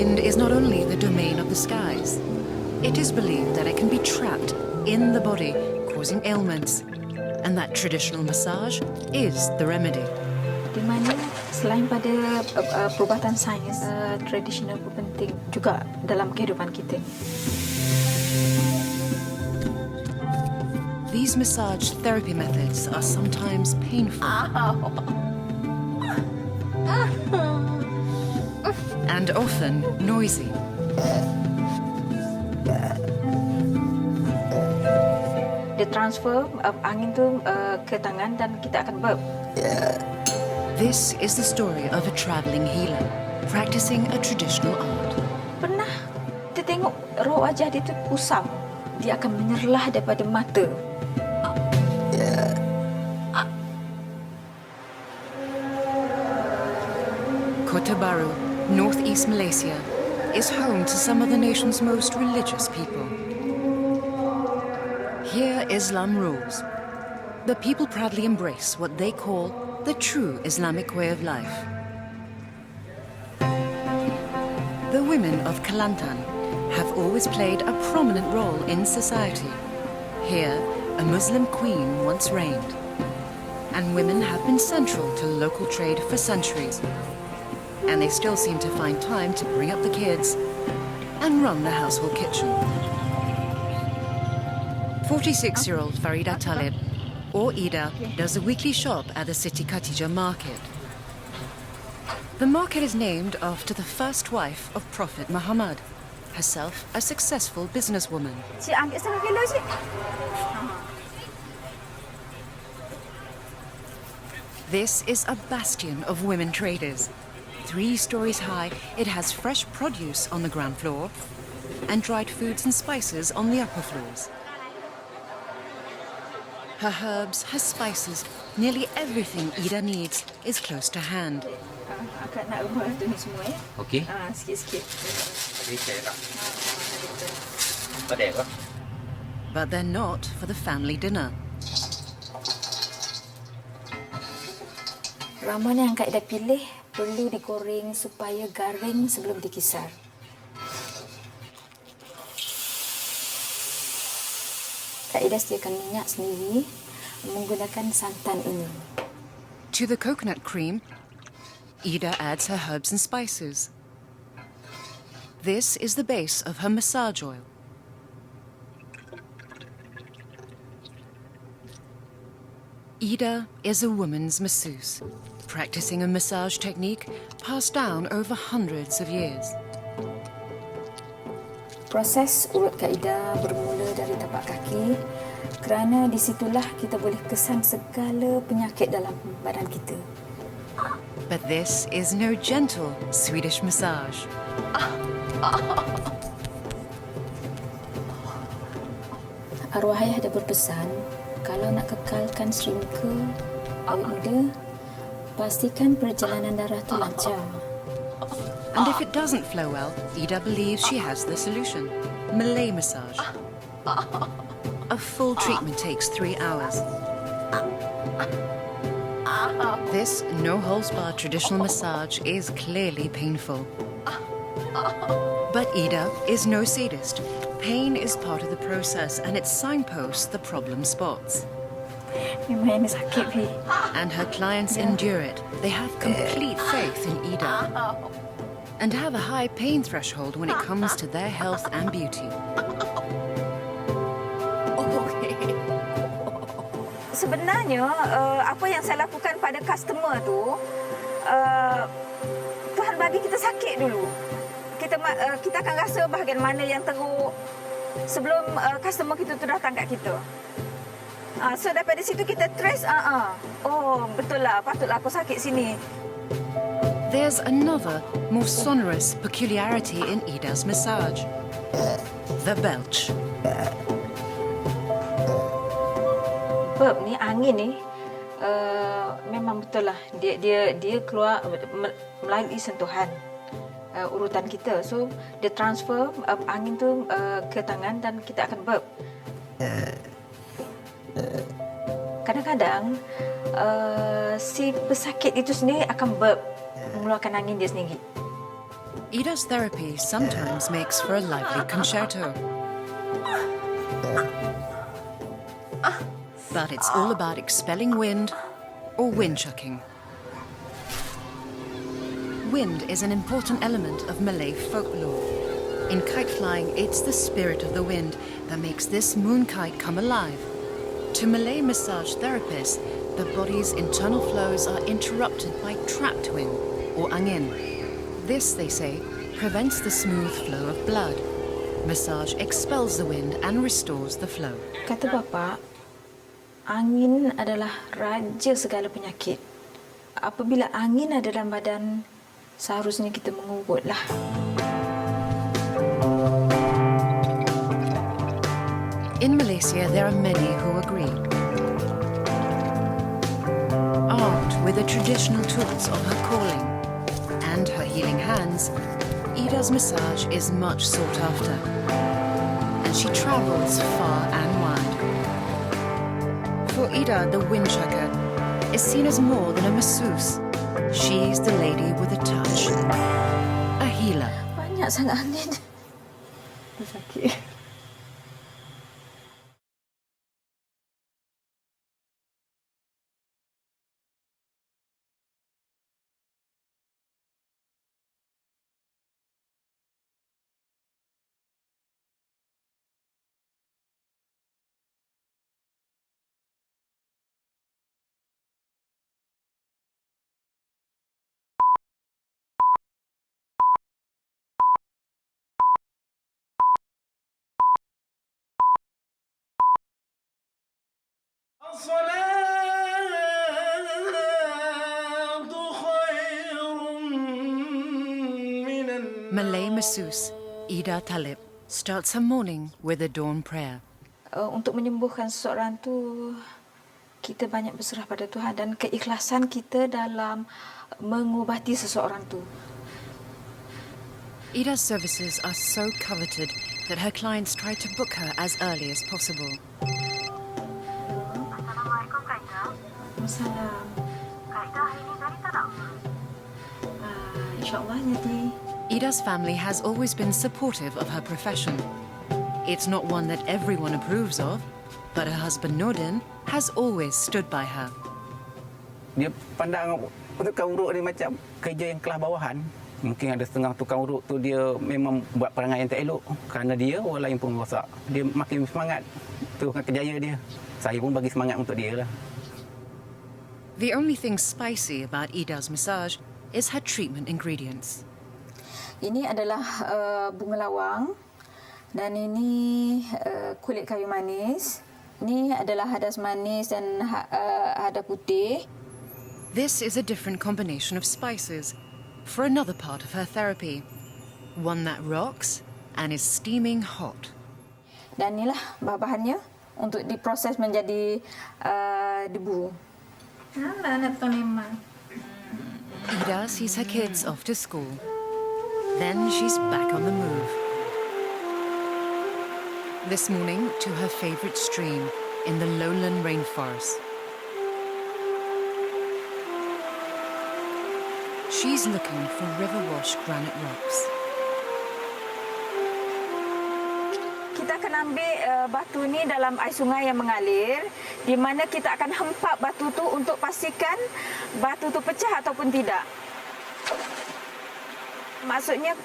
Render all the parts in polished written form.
Wind is not only the domain of the skies. It is believed that it can be trapped in the body, causing ailments, and that traditional massage is the remedy. Di mana selain pada perubatan sains, tradisional pun penting juga dalam kehidupan kita. These massage therapy methods are sometimes painful and often noisy. Dia transfer angin tu ke tangan dan kita akan burp. This is the story of a traveling healer practicing a traditional art. Pernah kita tengok roh wajah dia tu kusam. Dia akan menyerlah daripada mata. Kota Baru, northeast Malaysia, is home to some of the nation's most religious people. Here, Islam rules. The people proudly embrace what they call the true Islamic way of life. The women of Kelantan have always played a prominent role in society. Here, a Muslim queen once reigned, and women have been central to local trade for centuries. And they still seem to find time to bring up the kids and run the household kitchen. 46-year-old Farida Talib, or Ida, does a weekly shop at the City Khatijah market. The market is named after the first wife of Prophet Muhammad, herself a successful businesswoman. Cik, ambil setengah kilo, Cik. This is a bastion of women traders. 3 stories high, it has fresh produce on the ground floor and dried foods and spices on the upper floors. Her herbs, her spices, nearly everything Ida needs is close to hand. Akak nak rumah tu ni semua, ya? Okey. Sikit-sikit. But they're not for the family dinner. Ramuan yang Kak Ida pilih perlu digoreng supaya garing sebelum dikisar. Kak Ida sediakan minyak sendiri menggunakan santan ini. To the coconut cream, Ida adds her herbs and spices. This is the base of her massage oil. Ida is a woman's masseuse, practicing a massage technique passed down over hundreds of years. Proses urut Kak Ida bermula dari tapak kaki kerana di situlah kita boleh kesan segala penyakit dalam badan kita. But this is no gentle Swedish massage. Arwah ayah ada berpesan, kalau nak kekalkan Sri Muka awet muda, pastikan perjalanan darah tu lancar. And if it doesn't flow well, Ida believes she has the solution. Malay massage. A full treatment takes 3 hours. This no-holds-barred traditional massage is clearly painful. But Ida is no sadist. Pain is part of the process and it signposts the problem spots. Memang ini sakit, Bi. And her clients endure it. They have complete faith in Ida and have a high pain threshold when it comes to their health and beauty. Sebenarnya, apa yang saya lakukan pada customer tu, Tuhan bagi kita sakit dulu. Kita akan rasa bahagian mana yang teruk sebelum customer kita tu datang kat kita. So daripada situ kita trace, oh betul lah, patutlah aku sakit sini. There's another, more sonorous peculiarity in Ida's massage. The belch. Burp ni, angin ni, memang betul lah. Dia keluar melalui sentuhan urutan kita. So, dia transfer angin tu ke tangan dan kita akan burp. Kadang-kadang, si pesakit itu sendiri akan burp, mengeluarkan angin dia sendiri. Ida's therapy sometimes makes for a lively concerto. But it's all about expelling wind or windchucking. Wind is an important element of Malay folklore. In kite flying, it's the spirit of the wind that makes this moon kite come alive. To Malay massage therapists, the body's internal flows are interrupted by trapped wind, or angin. This, they say, prevents the smooth flow of blood. Massage expels the wind and restores the flow. Kata bapa, angin adalah raja segala penyakit. Apabila angin ada dalam badan, seharusnya kita mengubutlah. In Malaysia, there are many who agree. Armed with the traditional tools of her calling and her healing hands, Ida's massage is much sought after, and she travels far and wide. For Ida, the Windchucker is seen as more than a masseuse. She's the lady with a touch, a healer. Banyak sangat angin. Sakit. Malay masseuse Ida Talib starts her morning with a dawn prayer. Untuk menyembuhkan seseorang tu, kita banyak berserah pada Tuhan dan keikhlasan kita dalam mengubati seseorang tu. Ida's services are so coveted that her clients try to book her as early as possible. Assalamualaikum Kak Ida. Assalam. Kak Ida hari ni jadi tak nak? InsyaAllah nanti. Ida's family has always been supportive of her profession. It's not one that everyone approves of, but her husband Nordin has always stood by her. Dia pandang tukang urut ni macam kerja yang kelas bawahan. Mungkin ada setengah tukang urut tu dia memang buat perangai yang tak elok. Kerana dia orang lain pun rosak. Dia makin semangat. Tu kerjaya dia. Saya pun bagi semangat untuk dia lah. The only thing spicy about Ida's massage is her treatment ingredients. Ini adalah bunga lawang dan ini kulit kayu manis. Ini adalah hadas manis dan hada putih. This is a different combination of spices for another part of her therapy, one that rocks and is steaming hot. Dan inilah bahan-bahannya untuk diproses menjadi debu. Anak memang. Ida sees her kids off to school. Then she's back on the move. This morning to her favorite stream in the lowland rainforest. She's looking for river-washed granite rocks. Kita akan ambil batu ni dalam air sungai yang mengalir, di mana kita akan hempap batu tu untuk pastikan batu tu pecah ataupun tidak. Maksudnya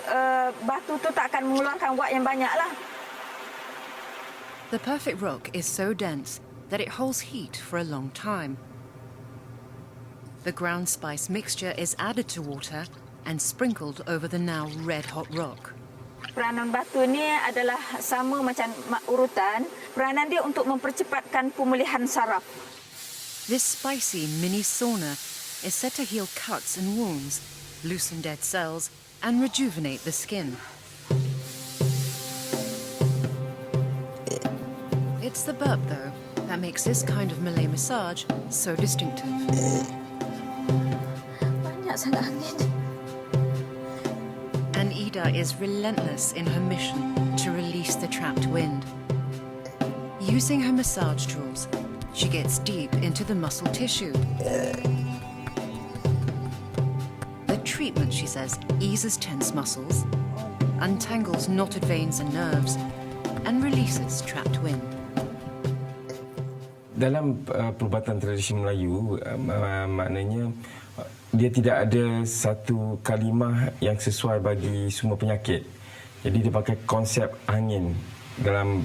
batu tu tak akan mengeluarkan wak yang banyaklah. The perfect rock is so dense that it holds heat for a long time. The ground spice mixture is added to water and sprinkled over the now red-hot rock. Peranan batu ni adalah sama macam urutan. Peranan dia untuk mempercepatkan pemulihan saraf. This spicy mini sauna is said to heal cuts and wounds, loosen dead cells, and rejuvenate the skin. It's the burp, though, that makes this kind of Malay massage so distinctive. Banyak sangat angin. And Ida is relentless in her mission to release the trapped wind. Using her massage tools, she gets deep into the muscle tissue. The treatment treatment, she says, eases tense muscles, untangles knotted veins and nerves, and releases trapped wind. Dalam perubatan tradisi Melayu, maknanya dia tidak ada satu kalimah yang sesuai bagi semua penyakit. Jadi dia pakai konsep angin. Dalam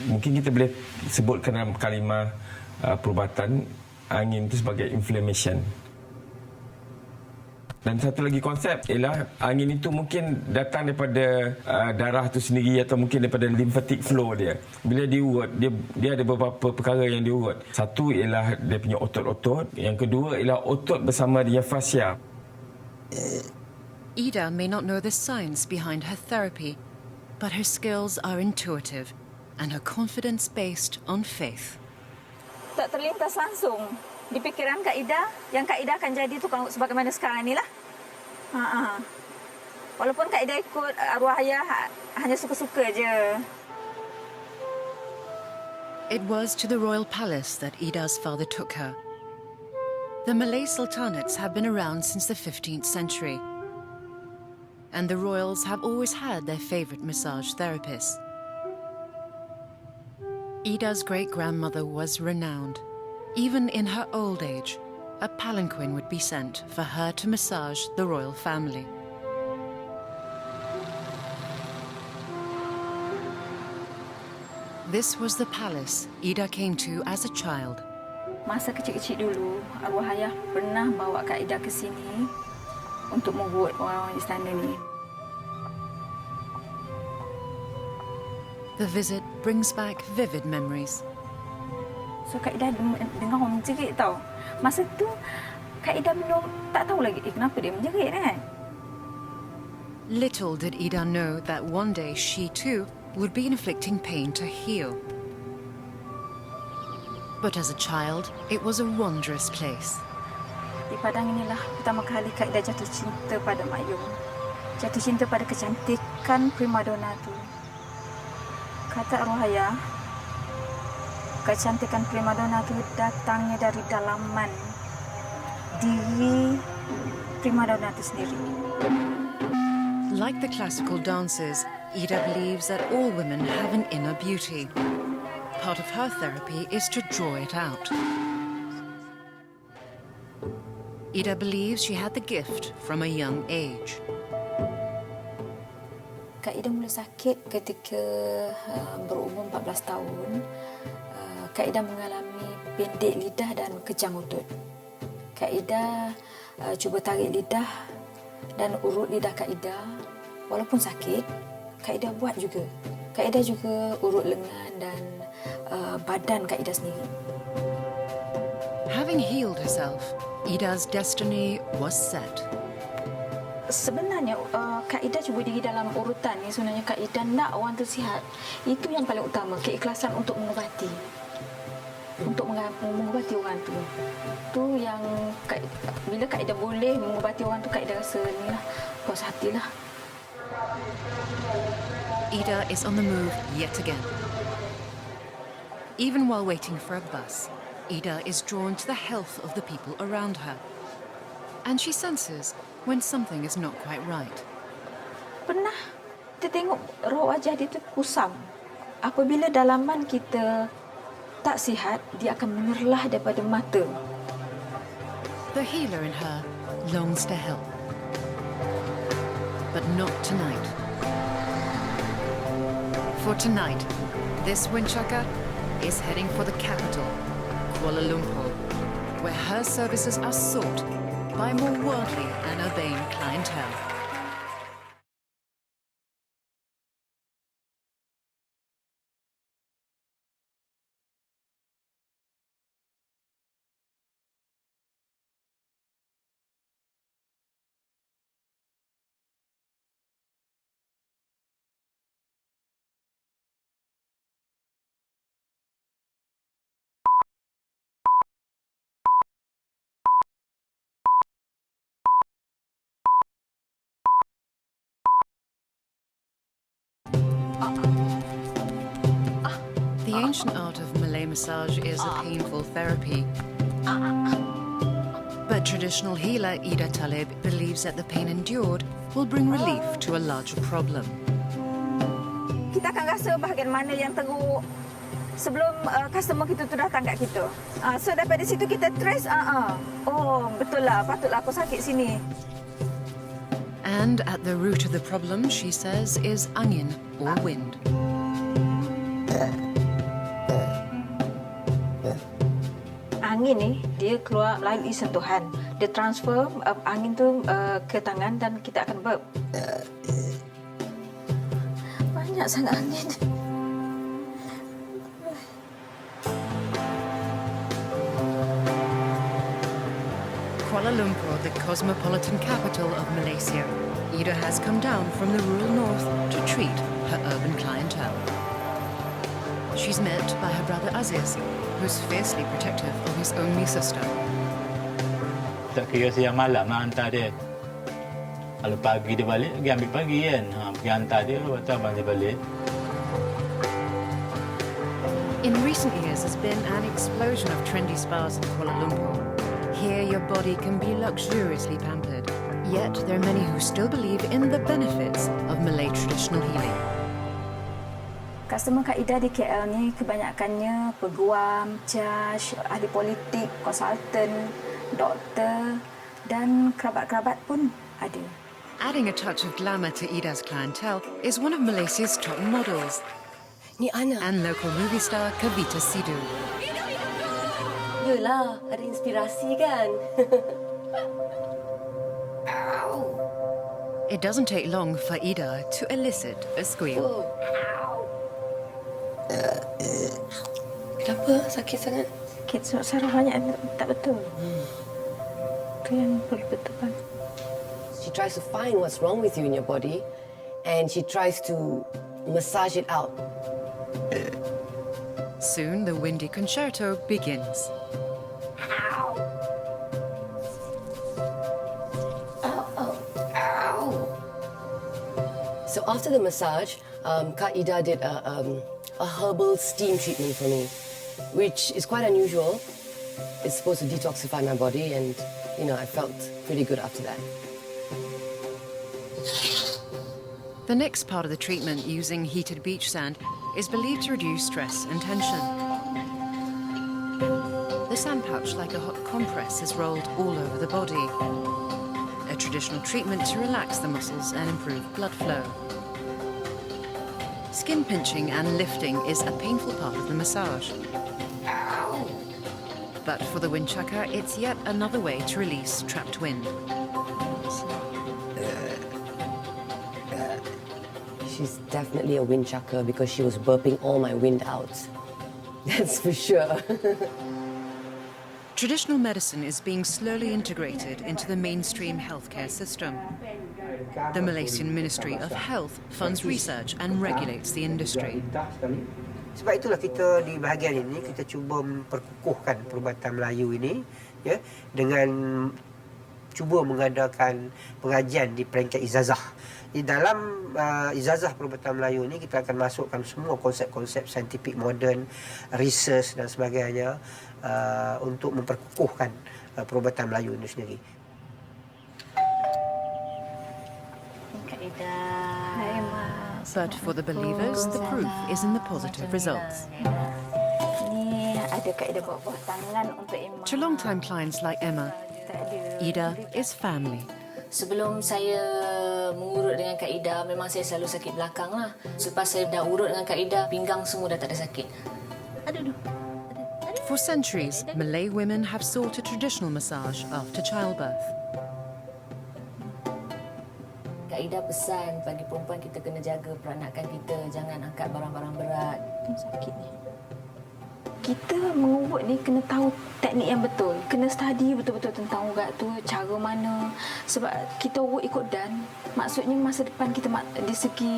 mungkin kita boleh sebutkan dalam kalimah perubatan angin itu sebagai inflammation. Dan satu lagi konsep ialah angin itu mungkin datang daripada darah itu sendiri atau mungkin daripada lymphatic flow dia. Bila diurut, dia ada beberapa perkara yang diurut. Satu ialah dia punya otot-otot. Yang kedua ialah otot bersama dengan fascia. Ida may not know the science behind her therapy, but her skills are intuitive and her confidence based on faith. Tak terlintas langsung di pikiran Kak Ida yang Kak Ida akan jadi tukang sebagaimana sekarang ni lah. Walaupun Kak Ida ikut arwah ayah hanya suka-suka je. It was to the royal palace that Ida's father took her. The Malay sultanates have been around since the 15th century, and the royals have always had their favorite massage therapists. Ida's great-grandmother was renowned. Even in her old age, a palanquin would be sent for her to massage the royal family. This was the palace Ida came to as a child. Masa kecil-kecil dulu, arwah ayah pernah bawa Kak Ida ke sini untuk membuat orang istana ni. The visit brings back vivid memories. So Kak Ida dengar orang menjerit tau. Masa tu Kak Ida belum tak tahu lagi kenapa dia menjerit kan. Little did Ida know that one day she too would be inflicting pain to heal. But as a child, it was a wondrous place. Di padang inilah pertama kali Kak Ida jatuh cinta pada Mak Yung. Jatuh cinta pada kecantikan primadona tu. Kata arwah ayah, kecantikan primadona itu datangnya dari dalaman diri primadona itu sendiri. Like the classical dances, Ida believes that all women have an inner beauty. Part of her therapy is to draw it out. Ida believes she had the gift from a young age. Kak Ida mula sakit ketika berumur 14 tahun. Kak Ida mengalami pendek lidah dan kejang lutut. Kak Ida cuba tarik lidah dan urut lidah Kak Ida. Walaupun sakit, Kak Ida buat juga. Kak Ida juga urut lengan dan badan Kak Ida sendiri. Having healed herself, Ida's destiny was set. Sebenarnya Kak Ida cuba diri dalam urutan ni. Sebenarnya Kak Ida nak orang tu sihat. Itu yang paling utama, keikhlasan untuk mengobati. Untuk mengobati orang tu. Tu yang bila Kak Ida boleh mengobati orang tu, Kak Ida rasa ni lah, puas hatilah. Ida is on the move yet again. Even while waiting for a bus, Ida is drawn to the health of the people around her. And she senses when something is not quite right. Pernah kita tengok roh wajah dia tu kusam. Apabila dalaman kita tak sihat, dia akan menyerlah daripada mata. The healer in her longs to help. But not tonight. For tonight, this Windchucker is heading for the capital, Kuala Lumpur, where her services are sought by more worldly and urbane clientele. The ancient art of Malay massage is a painful therapy. But traditional healer Ida Talib believes that the pain endured will bring relief to a larger problem. Kita akan rasa bahagian mana yang teruk sebelum customer kita tu datang kat kita. So daripada situ kita trace, oh betul lah, patutlah aku sakit sini. And at the root of the problem, she says, is angin or wind. Angin ni dia keluar melalui sentuhan. Dia transfer angin tu ke tangan dan kita akan burp. Banyak sangat angin. Kuala Lumpur, the cosmopolitan capital of Malaysia, Ida has come down from the rural north to treat her urban clientele. She's met by her brother Aziz, who's fiercely protective of his only sister. Tak kira siang malam nak hantar dia. Kalau pagi dia balik, pergi ambil pagi kan. Pergi hantar dia, lepas tu abang dia balik. In recent years, there's been an explosion of trendy spas in Kuala Lumpur. Here, your body can be luxuriously pampered. Yet, there are many who still believe in the benefits of Malay traditional healing. Customer Kak Ida di KL ni kebanyakannya peguam, judge, ahli politik, konsultan, doktor dan kerabat-kerabat pun ada. Adding a touch of glamour to Ida's clientele is one of Malaysia's top models, Ni Ana. and local movie star Kavita Sidhu. Yelah, ada inspirasi kan? It doesn't take long for Ida to elicit a squeal. Oh. Kenapa? Sakit sangat? Sakit sebab saraf banyak tak betul. Itu yang perlu betulkan. She tries to find what's wrong with you in your body and she tries to massage it out. Soon, the windy concerto begins. So after the massage, Kak Ida did a herbal steam treatment for me, which is quite unusual. It's supposed to detoxify my body and, I felt pretty good after that. The next part of the treatment, using heated beach sand, is believed to reduce stress and tension. The sand pouch, like a hot compress, is rolled all over the body. A traditional treatment to relax the muscles and improve blood flow. Skin pinching and lifting is a painful part of the massage. But for the Windchucker, it's yet another way to release trapped wind. She's definitely a windchucker because she was burping all my wind out. That's for sure. Traditional medicine is being slowly integrated into the mainstream healthcare system. The Malaysian Ministry of Health funds research and regulates the industry. Sebab itulah kita di bahagian ini kita cuba memperkukuhkan perubatan Melayu ini ya dengan cuba mengadakan pengajian di peringkat ijazah. Di dalam ijazah perubatan Melayu ini kita akan masukkan semua konsep-konsep saintifik moden, research dan sebagainya untuk memperkukuhkan perubatan Melayu itu sendiri. Kak Ida. Hai, Mak. But for the believers, the proof is in the positive results. Ni ada Kak Ida bawa buah tangan untuk Emma. To long-time clients like Emma, Tak ada. Ida is family. Sebelum saya mengurut dengan Kak Ida, memang saya selalu sakit belakang lah. Selepas saya dah urut dengan Kak Ida, pinggang semua dah tak ada sakit. For centuries, Malay women have sought a traditional massage after childbirth. Kak Ida pesan bagi perempuan kita kena jaga peranakan kita, jangan angkat barang-barang berat. Sakit ni. Kita mengubut ni kena tahu teknik yang betul. Kena study betul-betul tentang urat tu, cara mana. Sebab kita urut ikut dan, maksudnya masa depan kita di segi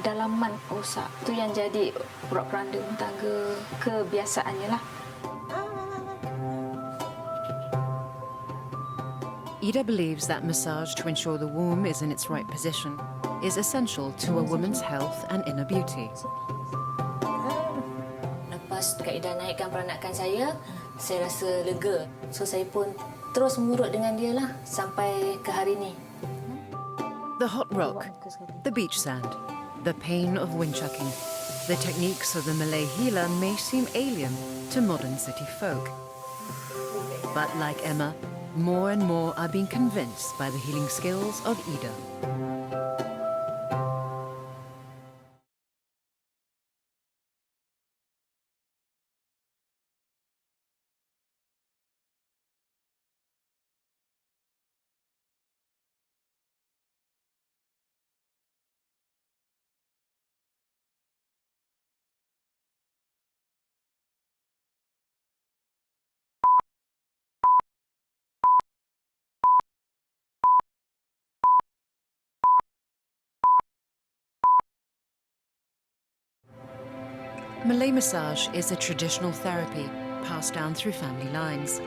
dalaman rosak. Tu yang jadi urat peranda rumah tangga, kebiasaannya lah. Ida believes that massage to ensure the womb is in its right position is essential to a woman's health and inner beauty. Lepas Kak Ida naikkan peranakan saya rasa lega. So saya pun terus mengurut dengan dia lah sampai ke hari ni. The hot rock, the beach sand, the pain of windchucking. The techniques of the Malay healer may seem alien to modern city folk. But like Emma, more and more are being convinced by the healing skills of Ida. Malay massage is a traditional therapy passed down through family lines.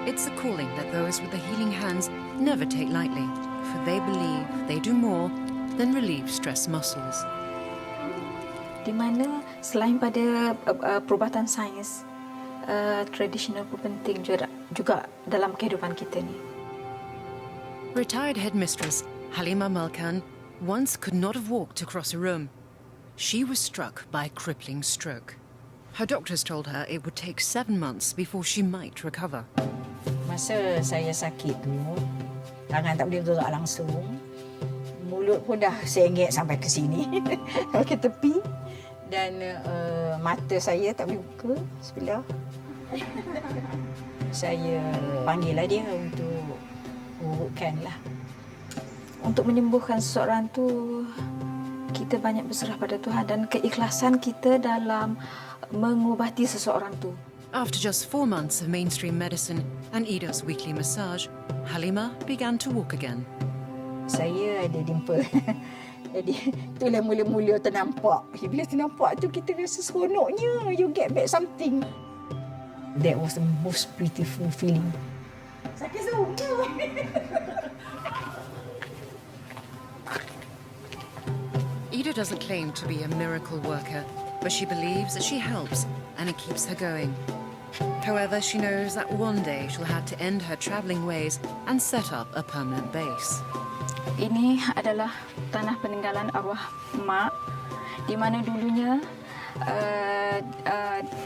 It's a calling that those with the healing hands never take lightly, for they believe they do more than relieve stress muscles. Di mana selain pada perubatan sains, tradisional pun penting juga dalam kehidupan kita ni. Retired headmistress Halima Malkan once could not have walked across a room. She was struck by a crippling stroke. Her doctors told her it would take 7 months before she might recover. Masa saya sakit tu, tangan tak boleh bergerak langsung. Mulut pun dah sengit sampai ke sini, ke tepi. Dan mata saya tak boleh buka sebelah. Saya panggillah dia untuk urutkanlah. Untuk menyembuhkan seseorang tu, kita banyak berserah pada Tuhan dan keikhlasan kita dalam mengubati seseorang tu. After just 4 months of mainstream medicine and Ida's weekly massage, Halima began to walk again. Saya ada dimple. Jadi, itulah mula-mula ternampak. Bila ternampak tu, kita rasa seronoknya. You get back something. That was the most beautiful feeling. Sakit semua. Ida doesn't claim to be a miracle worker, but she believes that she helps and it keeps her going. However, she knows that one day she'll have to end her travelling ways and set up a permanent base. Ini adalah tanah peninggalan arwah mak, di mana dulunya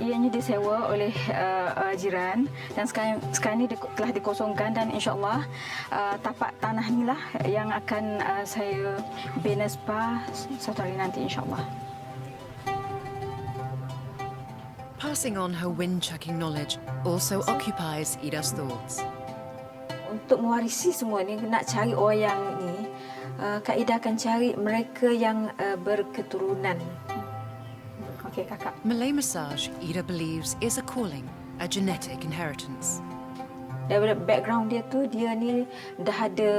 ianya disewa oleh jiran dan sekarang ini telah dikosongkan dan insyaAllah tapak tanah inilah yang akan saya bina spa suatu hari nanti insyaAllah. Passing on her windchucking knowledge also occupies Ida's thoughts. Untuk mewarisi semua ni, nak cari orang yang ni, Kak Ida akan cari mereka yang berketurunan. Okey, kakak. Malay massage, Ida believes, is a calling, a genetic inheritance. Daripada background dia tu, dia ni dah ada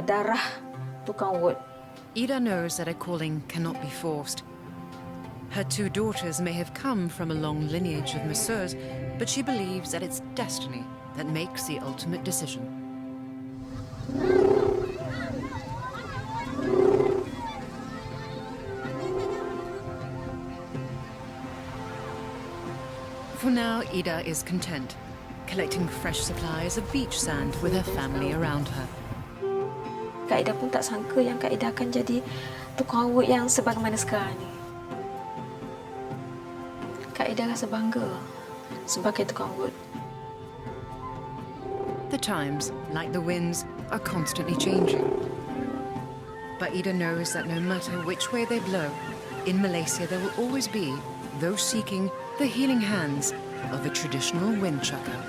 darah tukang urut. Ida knows that a calling cannot be forced. Her 2 daughters may have come from a long lineage of masseurs, but she believes that it's destiny that makes the ultimate decision. For now, Ida is content, collecting fresh supplies of beach sand with her family around her. Kak Ida pun tak sangka yang Kak Ida akan jadi tukang urut yang sebagaimana sekarang ni. Kak Ida rasa bangga sebagai tukang urut. The times, like the winds, are constantly changing. But Ida knows that no matter which way they blow, in Malaysia there will always be those seeking the healing hands of a traditional windchucker.